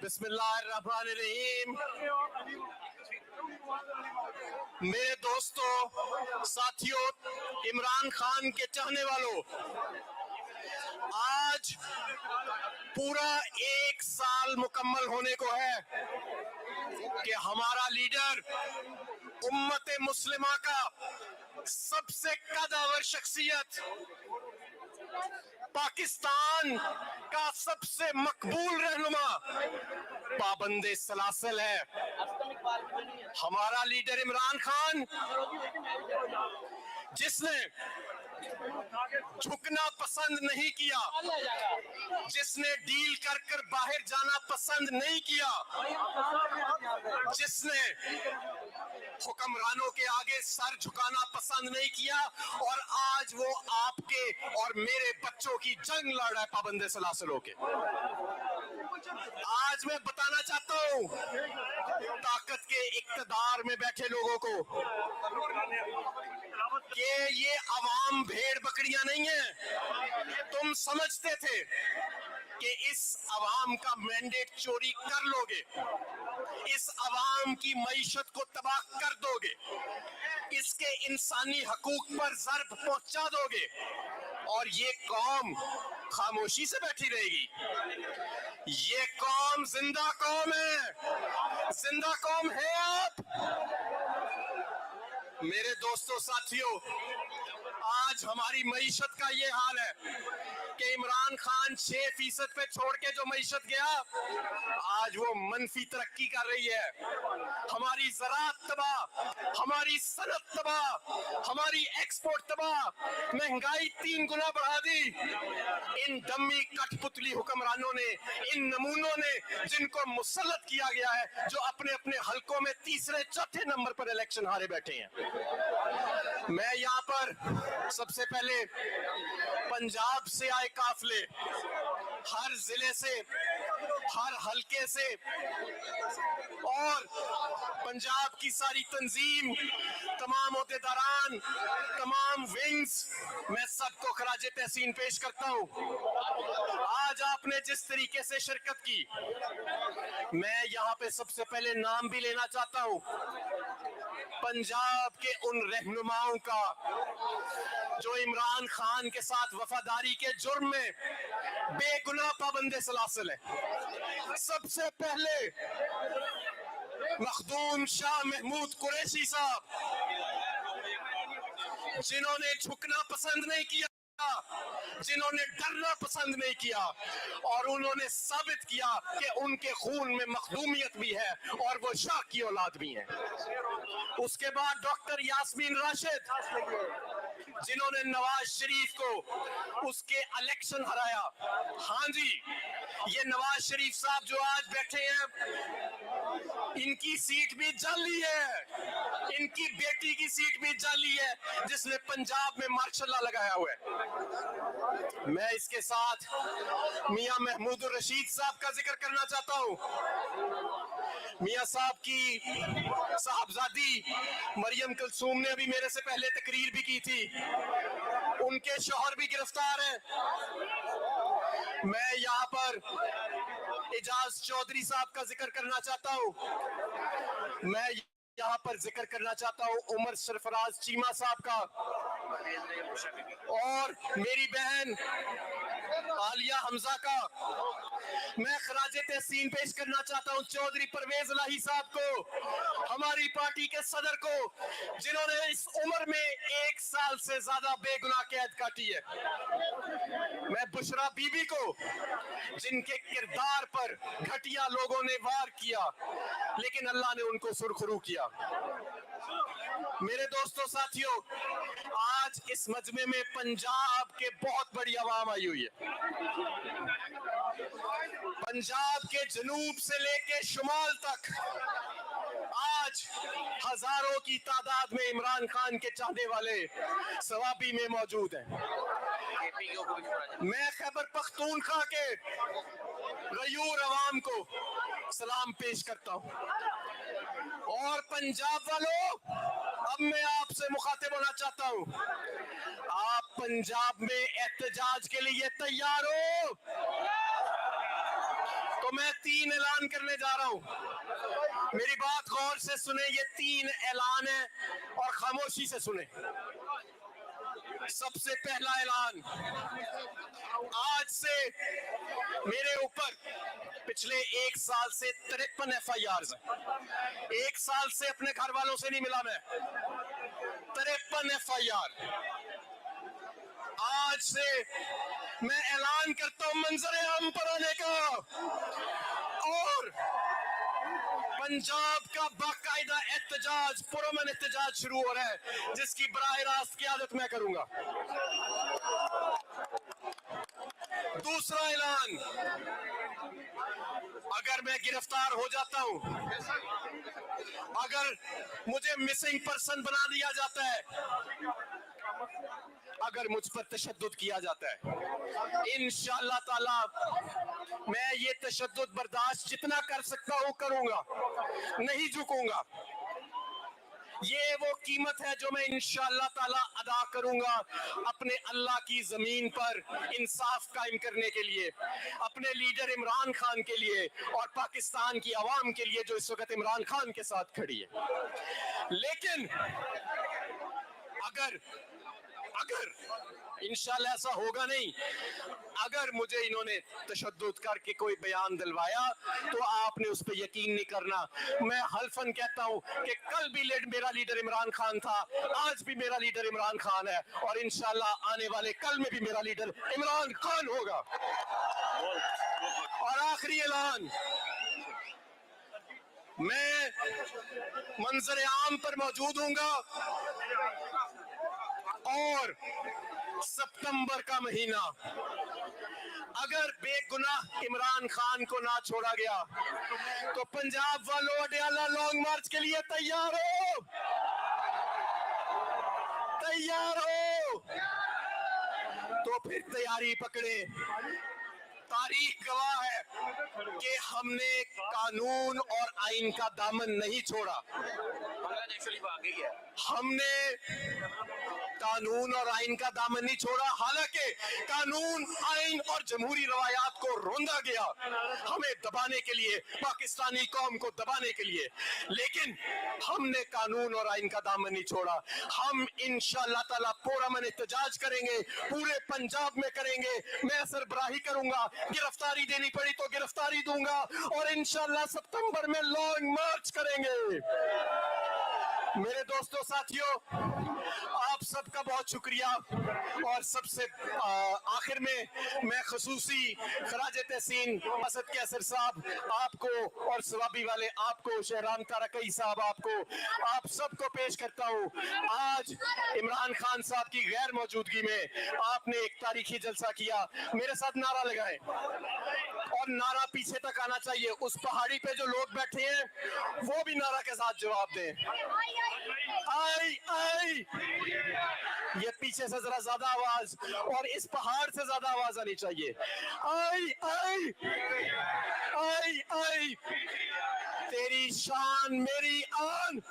बिस्मिल्लाहिर्रहमानिर्रहीम। मेरे दोस्तों, साथियों, इमरान खान के चाहने वालों, आज पूरा 1 साल मुकम्मल होने को है कि हमारा लीडर उम्मत मुस्लिमा का सबसे कदावर शख्सियत, पाकिस्तान का सबसे मकबूल रहनुमा पाबंदे सलासल है। हमारा लीडर इमरान खान, जिसने झुकना पसंद नहीं किया, जिसने डील कर कर बाहर जाना पसंद नहीं किया, जिसने हुक्मरानों के आगे सर झुकाना पसंद नहीं किया, और आज वो आपके और मेरे बच्चों की जंग लड़ रहा है पाबंदे सलासलों के। आज मैं बताना चाहता हूं ताकत के इक्तदार में बैठे लोगों को कि ये अवाम भेड़ बकरियां नहीं है। तुम समझते थे कि इस अवाम का मैंडेट चोरी कर लोगे, इस अवाम की मईशत को तबाह कर दोगे, इसके इंसानी हकूक पर ज़र्ब पहुंचा दोगे, और ये कौम खामोशी से बैठी रहेगी। ये कौम जिंदा कौम है, जिंदा कौम है आप। मेरे दोस्तों, साथियों, आज हमारी मईशत का ये हाल है कि इमरान खान 6% पे छोड़ के जो मईशत गया, आज वो मनफी तरक्की कर रही है। हमारी ज़राअत तबाह, हमारी सनत तबाह, हमारी एक्सपोर्ट तबाह, महंगाई 3 गुना बढ़ा दी। इन डम्मी कठपुतली हुक्मरानों ने, इन नमूनों ने, जिनको मुसल्लत किया गया है, जो अपने अपने हलकों में तीसरे चौथे नंबर पर इलेक्शन हारे बैठे हैं। मैं यहाँ पर सबसे पहले पंजाब से आए काफिले, हर जिले से, हर हलके से, और पंजाब की सारी तंजीम, तमाम ओहदेदारान, तमाम विंग्स, मैं सबको खराजे तहसीन पेश करता हूँ। आज आपने जिस तरीके से शिरकत की, मैं यहाँ पे सबसे पहले नाम भी लेना चाहता हूँ पंजाब के उन रहनुमाओं का जो इमरान खान के साथ वफादारी के जुर्म में बेगुनाह पाबंदे सलासल है। सबसे पहले मखदूम शाह महमूद कुरैशी साहब, जिन्होंने झुकना पसंद नहीं किया, जिन्होंने डरना पसंद नहीं किया, और उन्होंने साबित किया कि उनके खून में मखदूमियत भी है और वो शाह की औलाद भी है। उसके बाद डॉक्टर यास्मीन राशिद, जिन्होंने नवाज शरीफ को उसके इलेक्शन हराया। हाँ जी, ये नवाज शरीफ साहब जो आज बैठे हैं, इनकी सीट भी जाली है, इनकी बेटी की सीट भी जाली है, जिसने पंजाब में मार्शल लॉ लगाया हुआ है। मैं इसके साथ मियां महमूद रशीद साहब का जिक्र करना चाहता हूं। मियां साहब की साहबजादी मरियम कुलसूम ने अभी मेरे से पहले तकरीर भी की थी, उनके शौहर भी गिरफ्तार हैं। मैं यहाँ पर एजाज चौधरी साहब का जिक्र करना चाहता हूँ। मैं यहाँ पर जिक्र करना चाहता हूँ उमर सरफराज चीमा साहब का, और मेरी बहन आलिया हमजा का। मैं खराजे तहसीन पेश करना चाहता हूँ चौधरी परवेज लाही साहब को, हमारी पार्टी के सदर को, जिन्होंने इस उम्र में 1 साल से ज्यादा बेगुनाह कैद काटी है। मैं बुशरा बीबी को, जिनके किरदार पर घटिया लोगों ने वार किया, लेकिन अल्लाह ने उनको सुरखरू किया। मेरे दोस्तों, साथियों, आज इस मजमे में पंजाब के बहुत बड़ी आवाम आई हुई है। पंजाब के जनूब से लेके शुमाल तक आज हजारों की तादाद में इमरान खान के चाहने वाले सवाबी में मौजूद हैं। मैं खैबर पख्तूनख्वा के गयूर अवाम को सलाम पेश करता हूँ, और पंजाब वालों, अब मैं आपसे मुखातिब होना चाहता हूँ। आप पंजाब में एहतजाज के लिए तैयार हो? तो तो मैं 3 ऐलान करने जा रहा हूं। मेरी बात गौर से सुने, ये 3 ऐलान है और खामोशी से सुने। सबसे पहला ऐलान, आज से मेरे ऊपर पिछले 1 साल से 53 FIRs हैं। 1 साल से अपने घर वालों से नहीं मिला मैं। 53 FIR। आज से मैं ऐलान करता हूं मंजर आम पर आने का, और पंजाब का बाकायदा एहतजाज, पुरअमन एहतजाज शुरू हो रहा है, जिसकी बराह रास्त क़यादत मैं करूंगा। दूसरा ऐलान, अगर मैं गिरफ्तार हो जाता हूं, अगर मुझे मिसिंग पर्सन बना दिया जाता है, अगर मुझ पर तशद्दुद किया जाता है, इंशाअल्लाह ताला मैं ये तशद्दुद बर्दाश्त जितना कर सकता हूं करूंगा, नहीं झुकूंगा। ये वो कीमत है जो मैं इंशाअल्लाह ताला अदा करूंगा अपने अल्लाह की जमीन पर इंसाफ कायम करने के लिए, अपने लीडर इमरान खान के लिए और पाकिस्तान की आवाम के लिए जो इस वक्त इमरान खान के साथ खड़ी है। लेकिन अगर इंशाअल्लाह ऐसा होगा नहीं, अगर मुझे इन्होंने तशद्दुद करके कोई बयान दिलवाया तो आपने उस पर यकीन नहीं करना। मैं हल्फन कहता हूं कि कल भी मेरा लीडर इमरान खान था, आज भी मेरा लीडर इमरान खान है, और इंशाअल्लाह आने वाले कल में भी मेरा लीडर इमरान खान होगा। और आखिरी ऐलान, मैं मंजर आम पर मौजूद हूंगा, और सितंबर का महीना अगर बेगुनाह इमरान खान को ना छोड़ा गया तो पंजाब वालों, अडयाला लॉन्ग मार्च के लिए तैयार हो, तैयार हो। तो फिर तैयारी पकड़े। तारीख गवाह है कि हमने कानून और आइन का दामन नहीं छोड़ा। हमने कानून और आइन का दामन नहीं छोड़ा, हालांकि कानून, आइन और जमहूरी रवायात को रोंदा गया हमें दबाने के लिए, पाकिस्तानी कौम को दबाने के लिए, लेकिन हमने कानून और आइन का दामन नहीं छोड़ा। हम इंशाअल्लाह ताला पुरअमन एहतजाज करेंगे, पूरे पंजाब में करेंगे। मैं सरबराही करूंगा, गिरफ्तारी देनी पड़ी तो गिरफ्तारी दूंगा, और इंशाअल्लाह सितंबर में लॉन्ग मार्च करेंगे। मेरे दोस्तों, साथियों, आप सबका बहुत शुक्रिया। और सबसे आखिर में मैं खसूसी खराजे तहसीन असद कैसर साहब आपको, और सवाबी वाले आपको, शहरान तारकई साहब आपको, आप सबको पेश करता हूँ। आज इमरान खान साहब की गैर मौजूदगी में आपने एक तारीखी जलसा किया। मेरे साथ नारा लगाएं, और नारा पीछे तक आना चाहिए। उस पहाड़ी पे जो लोग बैठे हैं वो भी नारा के साथ जवाब दें। आई आई, ये पीछे से जरा ज्यादा आवाज, और इस पहाड़ से ज्यादा आवाज आनी चाहिए। आई आई आई आई, तेरी शान मेरी आन।